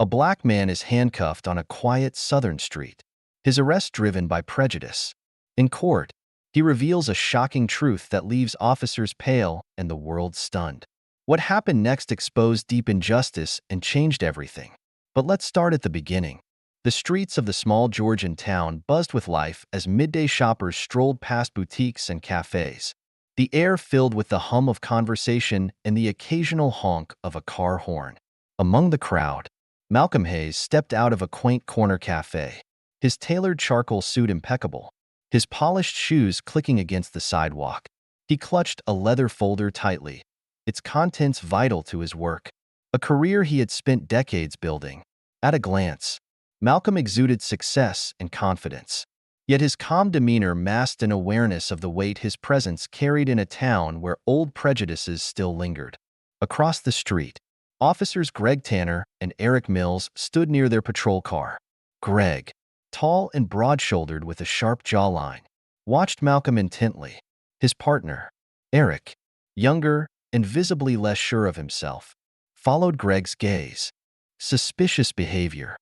A black man is handcuffed on a quiet southern street, his arrest driven by prejudice. In court, he reveals a shocking truth that leaves officers pale and the world stunned. What happened next exposed deep injustice and changed everything. But let's start at the beginning. The streets of the small Georgian town buzzed with life as midday shoppers strolled past boutiques and cafes, the air filled with the hum of conversation and the occasional honk of a car horn. Among the crowd, Malcolm Hayes stepped out of a quaint corner cafe, his tailored charcoal suit impeccable, his polished shoes clicking against the sidewalk. He clutched a leather folder tightly, its contents vital to his work, a career he had spent decades building. At a glance, Malcolm exuded success and confidence. Yet his calm demeanor masked an awareness of the weight his presence carried in a town where old prejudices still lingered. Across the street, officers Greg Tanner and Eric Mills stood near their patrol car. Greg, tall and broad-shouldered with a sharp jawline, watched Malcolm intently. His partner, Eric, younger and visibly less sure of himself, followed Greg's gaze. Suspicious behavior,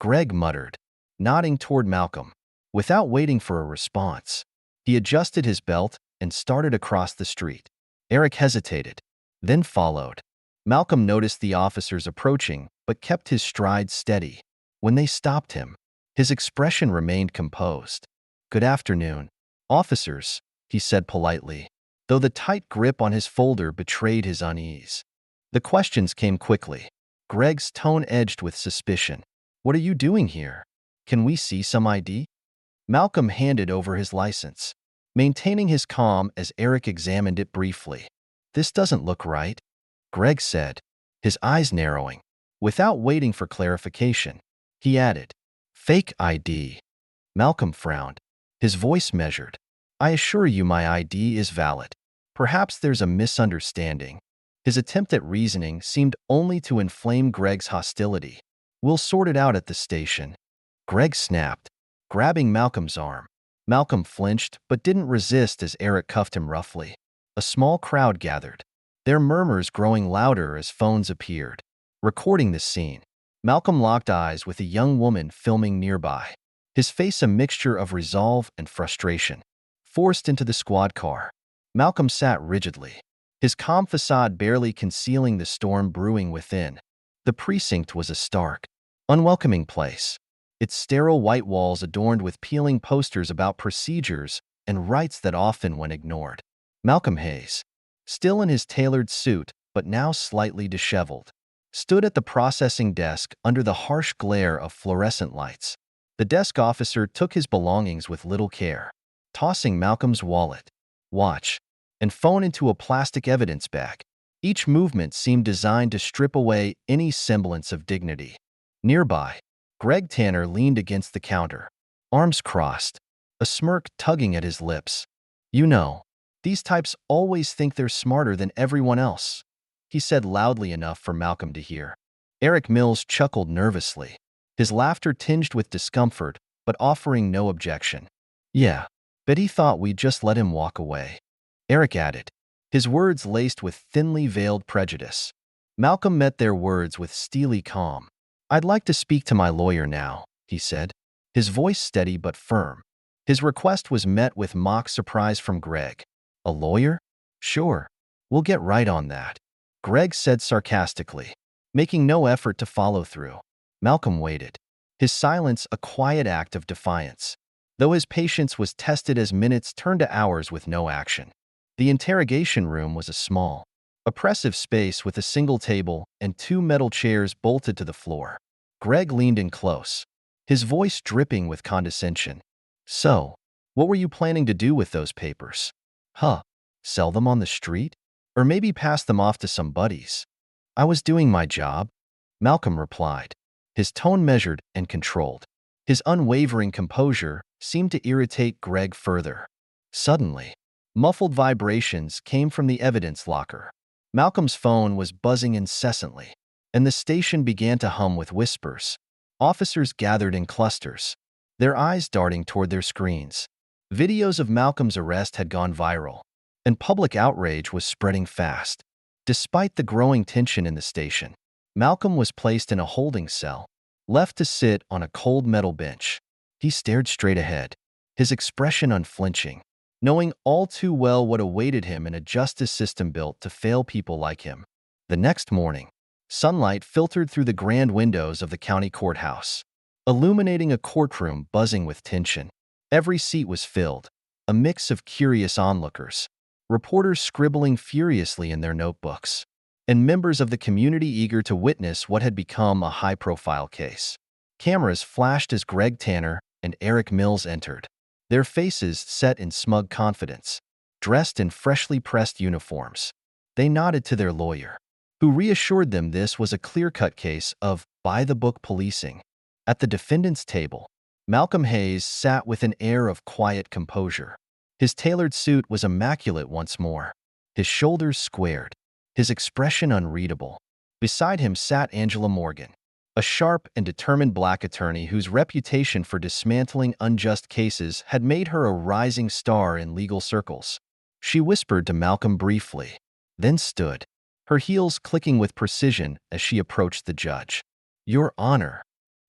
Greg muttered, nodding toward Malcolm. Without waiting for a response, he adjusted his belt and started across the street. Eric hesitated, then followed. Malcolm noticed the officers approaching, but kept his stride steady. When they stopped him, his expression remained composed. "Good afternoon, officers," he said politely, though the tight grip on his folder betrayed his unease. The questions came quickly, Greg's tone edged with suspicion. "What are you doing here? Can we see some ID?" Malcolm handed over his license, maintaining his calm as Eric examined it briefly. "This doesn't look right," Greg said, his eyes narrowing. Without waiting for clarification, he added, "Fake ID." Malcolm frowned, his voice measured. "I assure you my ID is valid. Perhaps there's a misunderstanding." His attempt at reasoning seemed only to inflame Greg's hostility. "We'll sort it out at the station," Greg snapped, grabbing Malcolm's arm. Malcolm flinched but didn't resist as Eric cuffed him roughly. A small crowd gathered, their murmurs growing louder as phones appeared, recording the scene. Malcolm locked eyes with a young woman filming nearby, his face a mixture of resolve and frustration. Forced into the squad car, Malcolm sat rigidly, his calm facade barely concealing the storm brewing within. The precinct was a stark, unwelcoming place, its sterile white walls adorned with peeling posters about procedures and rights that often went ignored. Malcolm Hayes, still in his tailored suit but now slightly disheveled, stood at the processing desk under the harsh glare of fluorescent lights. The desk officer took his belongings with little care, tossing Malcolm's wallet, watch, and phone into a plastic evidence bag. Each movement seemed designed to strip away any semblance of dignity. Nearby, Greg Tanner leaned against the counter, arms crossed, a smirk tugging at his lips. "You know, these types always think they're smarter than everyone else," he said loudly enough for Malcolm to hear. Eric Mills chuckled nervously, his laughter tinged with discomfort but offering no objection. "Yeah, bet he thought we'd just let him walk away," Eric added, his words laced with thinly veiled prejudice. Malcolm met their words with steely calm. "I'd like to speak to my lawyer now," he said, his voice steady but firm. His request was met with mock surprise from Greg. "A lawyer? Sure, we'll get right on that," Greg said sarcastically, making no effort to follow through. Malcolm waited, his silence a quiet act of defiance, though his patience was tested as minutes turned to hours with no action. The interrogation room was a small, oppressive space with a single table and two metal chairs bolted to the floor. Greg leaned in close, his voice dripping with condescension. "So, what were you planning to do with those papers? Huh, sell them on the street? Or maybe pass them off to some buddies?" "I was doing my job," Malcolm replied, his tone measured and controlled. His unwavering composure seemed to irritate Greg further. Suddenly, muffled vibrations came from the evidence locker. Malcolm's phone was buzzing incessantly, and the station began to hum with whispers. Officers gathered in clusters, their eyes darting toward their screens. Videos of Malcolm's arrest had gone viral, and public outrage was spreading fast. Despite the growing tension in the station, Malcolm was placed in a holding cell, left to sit on a cold metal bench. He stared straight ahead, his expression unflinching, knowing all too well what awaited him in a justice system built to fail people like him. The next morning, sunlight filtered through the grand windows of the county courthouse, illuminating a courtroom buzzing with tension. Every seat was filled, a mix of curious onlookers, reporters scribbling furiously in their notebooks, and members of the community eager to witness what had become a high-profile case. Cameras flashed as Greg Tanner and Eric Mills entered, their faces set in smug confidence, dressed in freshly pressed uniforms. They nodded to their lawyer, who reassured them this was a clear-cut case of by-the-book policing. At the defendant's table, Malcolm Hayes sat with an air of quiet composure. His tailored suit was immaculate once more, his shoulders squared, his expression unreadable. Beside him sat Angela Morgan, a sharp and determined black attorney whose reputation for dismantling unjust cases had made her a rising star in legal circles. She whispered to Malcolm briefly, then stood, her heels clicking with precision as she approached the judge. "Your Honor,"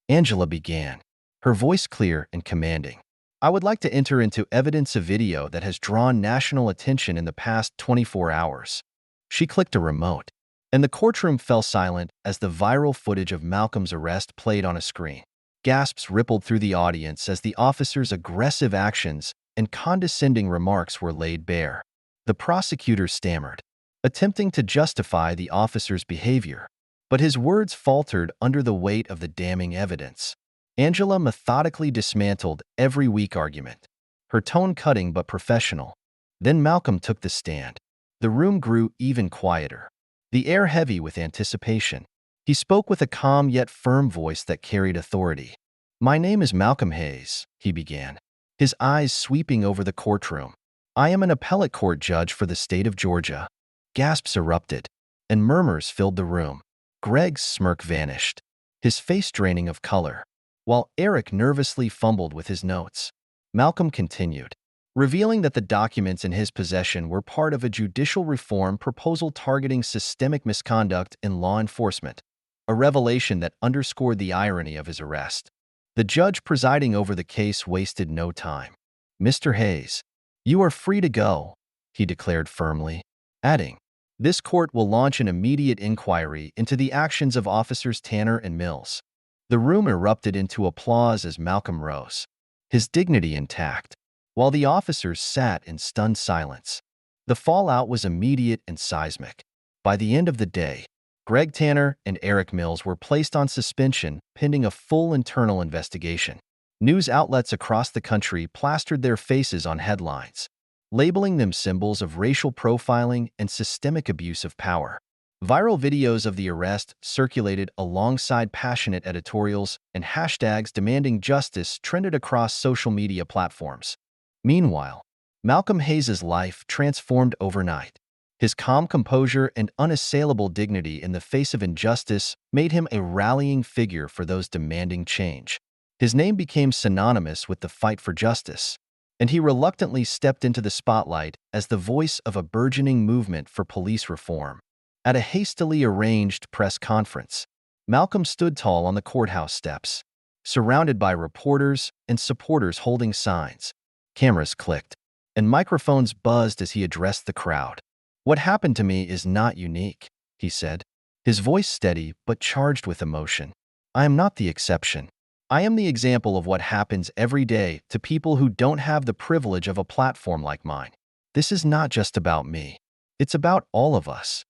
Angela began, her voice clear and commanding. "I would like to enter into evidence a video that has drawn national attention in the past 24 hours. She clicked a remote, and the courtroom fell silent as the viral footage of Malcolm's arrest played on a screen. Gasps rippled through the audience as the officer's aggressive actions and condescending remarks were laid bare. The prosecutor stammered, attempting to justify the officer's behavior, but his words faltered under the weight of the damning evidence. Angela methodically dismantled every weak argument, her tone cutting but professional. Then Malcolm took the stand. The room grew even quieter, the air heavy with anticipation. He spoke with a calm yet firm voice that carried authority. "My name is Malcolm Hayes," he began, his eyes sweeping over the courtroom. "I am an appellate court judge for the state of Georgia." Gasps erupted, and murmurs filled the room. Greg's smirk vanished, his face draining of color, while Eric nervously fumbled with his notes. Malcolm continued, revealing that the documents in his possession were part of a judicial reform proposal targeting systemic misconduct in law enforcement, a revelation that underscored the irony of his arrest. The judge presiding over the case wasted no time. "Mr. Hayes, you are free to go," he declared firmly, adding, "This court will launch an immediate inquiry into the actions of Officers Tanner and Mills." The room erupted into applause as Malcolm rose, his dignity intact, while the officers sat in stunned silence. The fallout was immediate and seismic. By the end of the day, Greg Tanner and Eric Mills were placed on suspension pending a full internal investigation. News outlets across the country plastered their faces on headlines, labeling them symbols of racial profiling and systemic abuse of power. Viral videos of the arrest circulated alongside passionate editorials, and hashtags demanding justice trended across social media platforms. Meanwhile, Malcolm Hayes' life transformed overnight. His calm composure and unassailable dignity in the face of injustice made him a rallying figure for those demanding change. His name became synonymous with the fight for justice, and he reluctantly stepped into the spotlight as the voice of a burgeoning movement for police reform. At a hastily arranged press conference, Malcolm stood tall on the courthouse steps, surrounded by reporters and supporters holding signs. Cameras clicked, and microphones buzzed as he addressed the crowd. "What happened to me is not unique," he said, his voice steady but charged with emotion. "I am not the exception. I am the example of what happens every day to people who don't have the privilege of a platform like mine. This is not just about me. It's about all of us."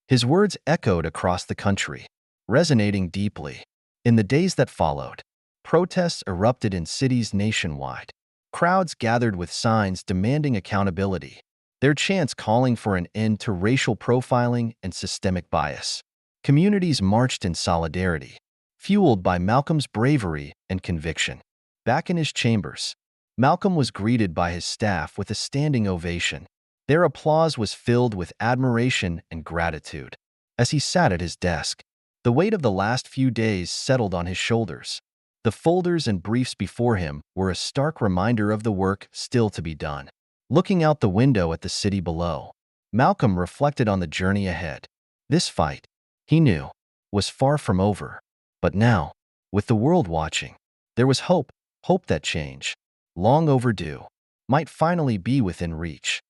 His words echoed across the country, resonating deeply. In the days that followed, protests erupted in cities nationwide. Crowds gathered with signs demanding accountability, their chants calling for an end to racial profiling and systemic bias. Communities marched in solidarity, fueled by Malcolm's bravery and conviction. Back in his chambers, Malcolm was greeted by his staff with a standing ovation. Their applause was filled with admiration and gratitude. As he sat at his desk, the weight of the last few days settled on his shoulders. The folders and briefs before him were a stark reminder of the work still to be done. Looking out the window at the city below, Malcolm reflected on the journey ahead. This fight, he knew, was far from over. But now, with the world watching, there was hope, hope that change, long overdue, might finally be within reach.